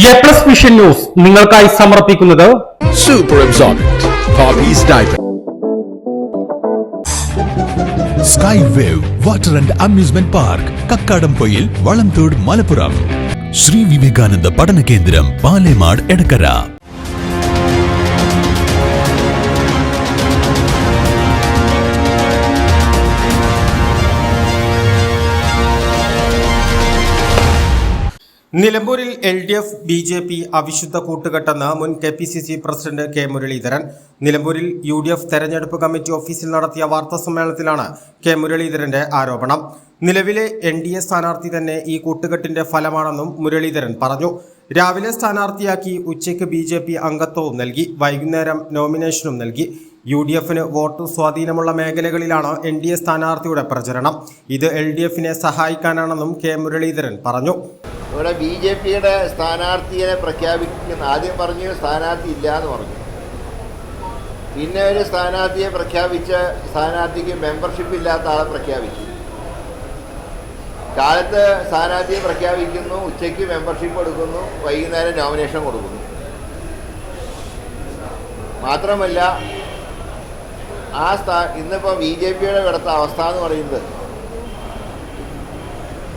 A+ vision news നിങ്ങൾക്കായി സമർപ്പിക്കുന്നത് Super Absorbent Poppy's Diaper. Sky Wave Water and Amusement Park, Kakkadampoyil, Valamthode, Malappuram. Shri Vivekananda പഠന കേന്ദ്രം, പാലേമാട്, എടക്കര. നിലമ്പൂരിൽ LDF BJP അവിശുദ്ധ കൂട്ടുകെട്ടെന്ന് മുൻ KPCC പ്രസിഡന്റ് കെ മുരളീധരൻ. നിലമ്പൂരിൽ UDF തെരഞ്ഞെടുപ്പ് കമ്മിറ്റി ഓഫീസിൽ നടത്തിയ വാർത്താസമ്മേളനത്തിലാണ് കെ മുരളീധരന്റെ ആരോപണം. നിലവിലെ NDA സ്ഥാനാർത്ഥി തന്നെ ഈ കൂട്ടുകെട്ടിന്റെ ഫലമാണെന്നും മുരളീധരൻ പറഞ്ഞു. രാവിലെ സ്ഥാനാർത്ഥിയാക്കി, ഉച്ചയ്ക്ക് BJP അംഗത്വവും നൽകി, വൈകുന്നേരം നോമിനേഷനും നൽകി. UDFന് വോട്ട് സ്വാധീനമുള്ള മേഖലകളിലാണ് NDA സ്ഥാനാർത്ഥിയുടെ പ്രചരണം. ഇത് LDFനെ സഹായിക്കാനാണെന്നും കെ മുരളീധരൻ പറഞ്ഞു. ഇവിടെ BJPയുടെ സ്ഥാനാർത്ഥിയെ പ്രഖ്യാപിക്കുന്ന, ആദ്യം പറഞ്ഞു സ്ഥാനാർത്ഥി ഇല്ല എന്ന് പറഞ്ഞു, പിന്നെ ഒരു സ്ഥാനാർത്ഥിയെ പ്രഖ്യാപിച്ച സ്ഥാനാർത്ഥിക്ക് മെമ്പർഷിപ്പ് ഇല്ലാത്ത ആളെ പ്രഖ്യാപിച്ചു. കാലത്ത് സ്ഥാനാർത്ഥിയെ പ്രഖ്യാപിക്കുന്നു, ഉച്ചയ്ക്ക് മെമ്പർഷിപ്പ് കൊടുക്കുന്നു, വൈകുന്നേരം നോമിനേഷൻ കൊടുക്കുന്നു. മാത്രമല്ല ഇന്നിപ്പോൾ BJPയുടെ ഇവിടുത്തെ അവസ്ഥ എന്ന് പറയുന്നത്,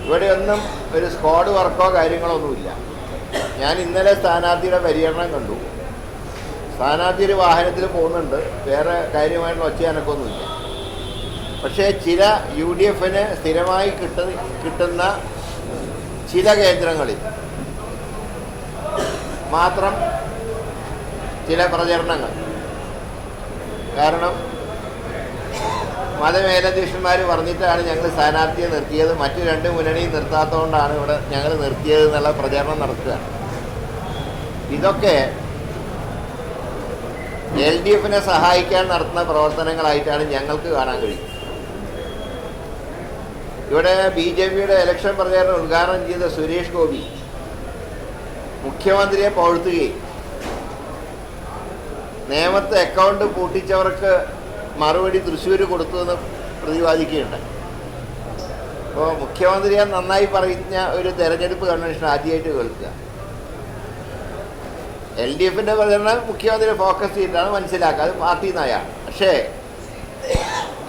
ഇവിടെയൊന്നും ഒരു സ്ക്വാഡ് വർക്കോ കാര്യങ്ങളൊന്നുമില്ല. ഞാൻ ഇന്നലെ സ്ഥാനാർത്ഥിയുടെ പര്യടനം കണ്ടു. സ്ഥാനാർത്ഥി ഒരു വാഹനത്തിൽ പോകുന്നുണ്ട്, വേറെ കാര്യമായിട്ടുള്ള ഒച്ചയാനൊക്കൊന്നുമില്ല. പക്ഷേ ചില UDFന് സ്ഥിരമായി കിട്ടുന്ന ചില കേന്ദ്രങ്ങളിൽ മാത്രം ചില പ്രചരണങ്ങൾ. കാരണം മതമേലധ്യക്ഷന്മാർ പറഞ്ഞിട്ടാണ് ഞങ്ങൾ സ്ഥാനാർത്ഥിയെ നിർത്തിയത്, മറ്റു രണ്ട് മുന്നണിയും നിർത്താത്തതുകൊണ്ടാണ് ഇവിടെ ഞങ്ങൾ നിർത്തിയത് എന്നുള്ള പ്രചരണം നടത്തുക. ഇതൊക്കെ LDFനെ സഹായിക്കാൻ നടത്തുന്ന പ്രവർത്തനങ്ങളായിട്ടാണ് ഞങ്ങൾക്ക് കാണാൻ കഴിയുന്നത്. ഇവിടെ BJPയുടെ ഇലക്ഷൻ പ്രചാരണം ഉദ്ഘാടനം ചെയ്ത സുരേഷ് ഗോപി മുഖ്യമന്ത്രിയെ പുകഴ്ത്തുകയും നേമത്തെ അക്കൗണ്ട് പൂട്ടിച്ചവർക്ക് മറുപടി തൃശ്ശൂർ കൊടുത്തു എന്ന് പ്രതിപാദിക്കുകയുണ്ട്. അപ്പോൾ മുഖ്യമന്ത്രിയെ നന്നായി പറഞ്ഞ ഒരു തെരഞ്ഞെടുപ്പ് കൺവെൻഷൻ ആദ്യമായിട്ട് കേൾക്കുക. LDFന്റെ പ്രചരണം മുഖ്യമന്ത്രി ഫോക്കസ് ചെയ്തിട്ടാണ് മനസ്സിലാക്കുക, അത് പാർട്ടി നയാണ്. പക്ഷേ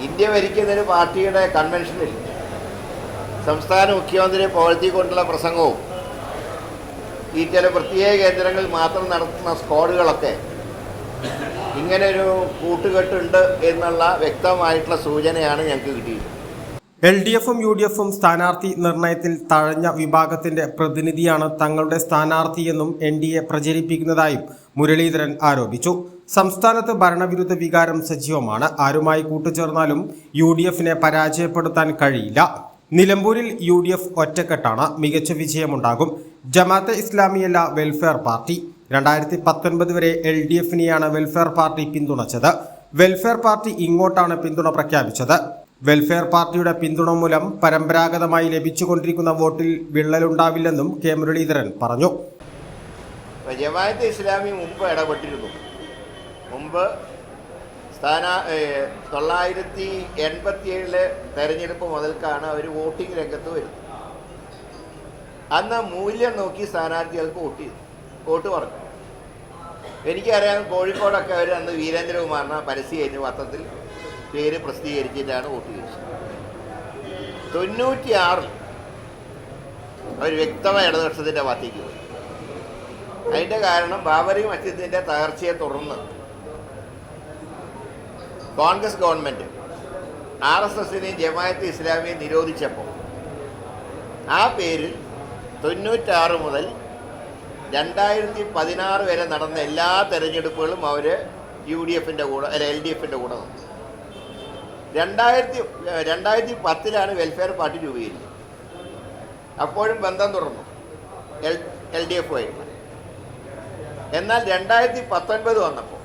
ഇന്ത്യ ഭരിക്കുന്നൊരു പാർട്ടിയുടെ കൺവെൻഷനിൽ സംസ്ഥാന മുഖ്യമന്ത്രിയെ പുകഴ്ത്തിക്കൊണ്ടുള്ള പ്രസംഗവും ഈ ചില പ്രത്യേക കേന്ദ്രങ്ങളിൽ മാത്രം നടത്തുന്ന സ്ക്വാഡുകളൊക്കെ ഇങ്ങനെ ഒരു കൂട്ടുകെട്ടുണ്ട് എന്നുള്ള വ്യക്തമായിട്ടുള്ള സൂചനയാണ് ഞങ്ങൾക്ക് കിട്ടിയത്. LDFും UDFും സ്ഥാനാർത്ഥി നിർണയത്തിൽ തഴഞ്ഞ വിഭാഗത്തിന്റെ പ്രതിനിധിയാണ് തങ്ങളുടെ സ്ഥാനാർത്ഥിയെന്നും NDA പ്രചരിപ്പിക്കുന്നതായും മുരളീധരൻ ആരോപിച്ചു. സംസ്ഥാനത്ത് ഭരണവിരുദ്ധ വികാരം സജീവമാണ്. ആരുമായി കൂട്ടുചേർന്നാലും UDFനെ പരാജയപ്പെടുത്താൻ കഴിയില്ല. നിലമ്പൂരിൽ UDF ഒറ്റക്കെട്ടാണ്, മികച്ച വിജയമുണ്ടാകും. ജമാഅത്തെ ഇസ്ലാമിയല്ല വെൽഫെയർ പാർട്ടി. 2019 വരെ LDFനെയാണ് വെൽഫെയർ പാർട്ടി പിന്തുണച്ചത്. വെൽഫെയർ പാർട്ടി ഇങ്ങോട്ടാണ് പിന്തുണ പ്രഖ്യാപിച്ചത്. വെൽഫെയർ പാർട്ടിയുടെ പിന്തുണ മൂലം പരമ്പരാഗതമായി ലഭിച്ചുകൊണ്ടിരിക്കുന്ന വോട്ടിൽ വിള്ളലുണ്ടാവില്ലെന്നും കെ മുരളീധരൻ പറഞ്ഞു. ജമാഅത്തെ ഇസ്ലാമി മുമ്പ് ഇടപെട്ടിരുന്നു. മുമ്പ് 1987 തെരഞ്ഞെടുപ്പ് മുതൽക്കാണ് അവർ വോട്ടിംഗ് രംഗത്ത് വരുന്നത്. അന്ന് മൂല്യം നോക്കി സ്ഥാനാർത്ഥികൾക്ക് വോട്ട് പറഞ്ഞു. എനിക്കറിയാം, കോഴിക്കോടൊക്കെ അവർ അന്ന് വീരേന്ദ്രകുമാറിനെ പരസ്യമായിട്ട് പത്രത്തിൽ പേര് പ്രസിദ്ധീകരിച്ചിട്ടാണ് വോട്ട് ചോദിച്ചത്. 96 അവർ വ്യക്തമായ ഇടതുപക്ഷത്തിൻ്റെ പാർട്ടിക്ക് പോയി. അതിൻ്റെ കാരണം ബാബറി മസ്ജിദിൻ്റെ തകർച്ചയെ തുടർന്ന് കോൺഗ്രസ് ഗവൺമെൻറ് RSSനെയും ജമാഅത്തെ ഇസ്ലാമിയെയും നിരോധിച്ചപ്പോൾ ആ പേരിൽ 96 മുതൽ 2016 വരെ നടന്ന എല്ലാ തെരഞ്ഞെടുപ്പുകളും അവർ UDFൻ്റെ കൂടെ LDFൻ്റെ കൂടെ വന്നു. 2010 വെൽഫെയർ പാർട്ടി രൂപീകരിച്ചത്. അപ്പോഴും ബന്ധം തുടർന്നു LDFുമായിട്ട്. എന്നാൽ 2019 വന്നപ്പോൾ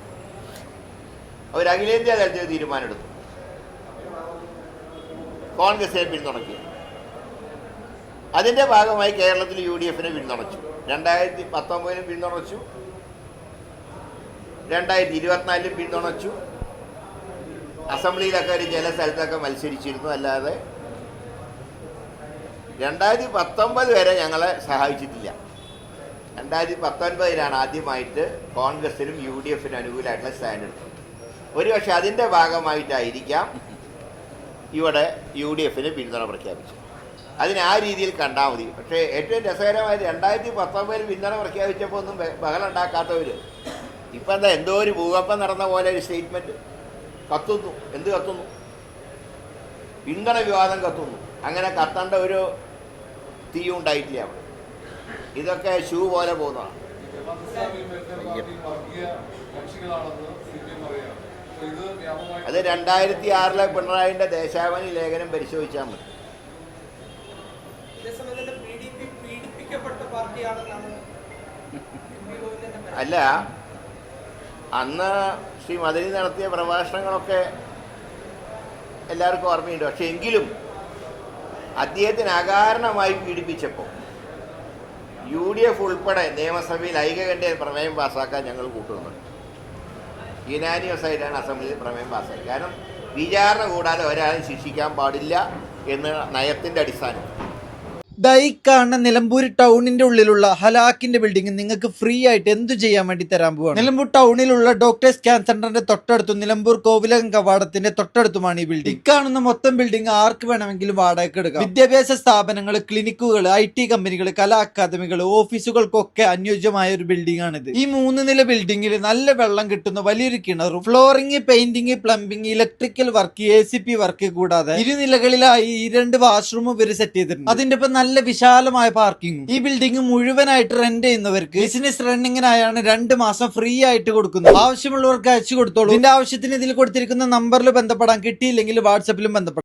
അവർ അഖിലേന്ത്യാ തലത്തിൽ തീരുമാനമെടുത്തു, കോൺഗ്രസിനെ പിന്തുണയ്ക്കുക. അതിൻ്റെ ഭാഗമായി കേരളത്തിൽ UDFനെ പിന്തുണച്ചു. 2019 പിന്തുണച്ചു, 2024 പിന്തുണച്ചു. അസംബ്ലിയിലൊക്കെ ഒരു ചില സ്ഥലത്തൊക്കെ മത്സരിച്ചിരുന്നു. അല്ലാതെ 2019 വരെ ഞങ്ങളെ സഹായിച്ചിട്ടില്ല. 2019 ആദ്യമായിട്ട് കോൺഗ്രസിനും UDF അനുകൂലമായിട്ടുള്ള സ്റ്റാൻഡ് എടുത്തത്. ഒരുപക്ഷെ അതിൻ്റെ ഭാഗമായിട്ടായിരിക്കാം ഇവിടെ UDF പിന്തുണ പ്രഖ്യാപിച്ചത്. അതിന് ആ രീതിയിൽ കണ്ടാൽ മതി. പക്ഷേ ഏറ്റവും രസകരമായത് 2019 പിന്തുണ പ്രഖ്യാപിച്ചപ്പോൾ ഒന്നും ബഹളം ഉണ്ടാക്കാത്തവർ ഇപ്പം എന്താ എന്തോ ഒരു ഭൂകമ്പം നടന്ന പോലെ ഒരു സ്റ്റേറ്റ്മെൻറ്റ് കത്തുന്നു. എന്ത് കത്തുന്നു? പിന്തുണ വിവാദം കത്തുന്നു. അങ്ങനെ കത്തേണ്ട ഒരു തീ ഉണ്ടായിട്ടില്ല അവിടെ. ഇതൊക്കെ ഷൂ പോലെ പോകുന്നതാണ്. അത് 2006 പിണറായിൻ്റെ ദേശാഭിമാനി ലേഖനം പരിശോധിച്ചാൽ മതി. അല്ല, അന്ന് ശ്രീ മദനി നടത്തിയ പ്രഭാഷണങ്ങളൊക്കെ എല്ലാവർക്കും ഓർമ്മയുണ്ട്. പക്ഷെ എങ്കിലും അദ്ദേഹത്തിന് അകാരണമായി പീഡിപ്പിച്ചപ്പോൾ UDF ഉൾപ്പെടെ നിയമസഭയിൽ ഐകകണ്ഠ്യേന പ്രമേയം പാസ്സാക്കാൻ ഞങ്ങൾ കൂട്ടുന്നുണ്ട്. യുനാനിമസായിട്ടാണ് അസംബ്ലിയിൽ പ്രമേയം പാസ്സാക്കി. കാരണം വിചാരണ കൂടാതെ ഒരാളും ശിക്ഷിക്കാൻ പാടില്ല എന്ന് നയത്തിൻ്റെ അടിസ്ഥാനത്തിൽ. ഈ കാണുന്ന നിലമ്പൂർ ടൗണിന്റെ ഉള്ളിലുള്ള ഹലാക്കിന്റെ ബിൽഡിംഗ് നിങ്ങൾക്ക് ഫ്രീ ആയിട്ട് എന്തു ചെയ്യാൻ വേണ്ടി തരാൻ പോവാണ്. നിലമ്പൂർ ടൗണിലുള്ള ഡോക്ടേഴ്സ് ക്യാൻ സെന്ററിന്റെ തൊട്ടടുത്തും നിലമ്പൂർ കോവിലകം കവാടത്തിന്റെ തൊട്ടടുത്തുമാണ് ഈ ബിൽഡിംഗ്. കാണുന്ന മൊത്തം ബിൽഡിംഗ് ആർക്ക് വേണമെങ്കിലും വാടകയ്ക്ക് എടുക്കാം. വിദ്യാഭ്യാസ സ്ഥാപനങ്ങൾ, ക്ലിനിക്കുകൾ, IT കമ്പനികൾ, കലാ അക്കാദമികൾ, ഓഫീസുകൾക്കൊക്കെ അനുയോജ്യമായ ഒരു ബിൽഡിംഗ് ആണിത്. ഈ 3 നില ബിൽഡിംഗിൽ നല്ല വെള്ളം കിട്ടുന്ന വലിയൊരു കിണറും, flooring, painting, plumbing, electrical work, ACP work കൂടാതെ 2 നിലകളിലായി 2 വാഷ്റൂം ഇവര് സെറ്റ് ചെയ്തിട്ടുണ്ട്. അതിന്റെ ഒപ്പം നല്ല വിശാലമായ പാർക്കിംഗും. ഈ ബിൽഡിംഗ് മുഴുവനായിട്ട് റെന്റ് ചെയ്യുന്നവർക്ക് ബിസിനസ് റണ്ണിങ്ങിനായാണ് 2 മാസം ഫ്രീ ആയിട്ട് കൊടുക്കുന്നത്. ആവശ്യമുള്ളവർക്ക് അയച്ചു കൊടുത്തോളൂ. ഇതിന്റെ ആവശ്യത്തിന് ഇതിൽ കൊടുത്തിരിക്കുന്ന നമ്പറിൽ ബന്ധപ്പെടാൻ, കിട്ടിയില്ലെങ്കിൽ വാട്സാപ്പിലും ബന്ധപ്പെടാം.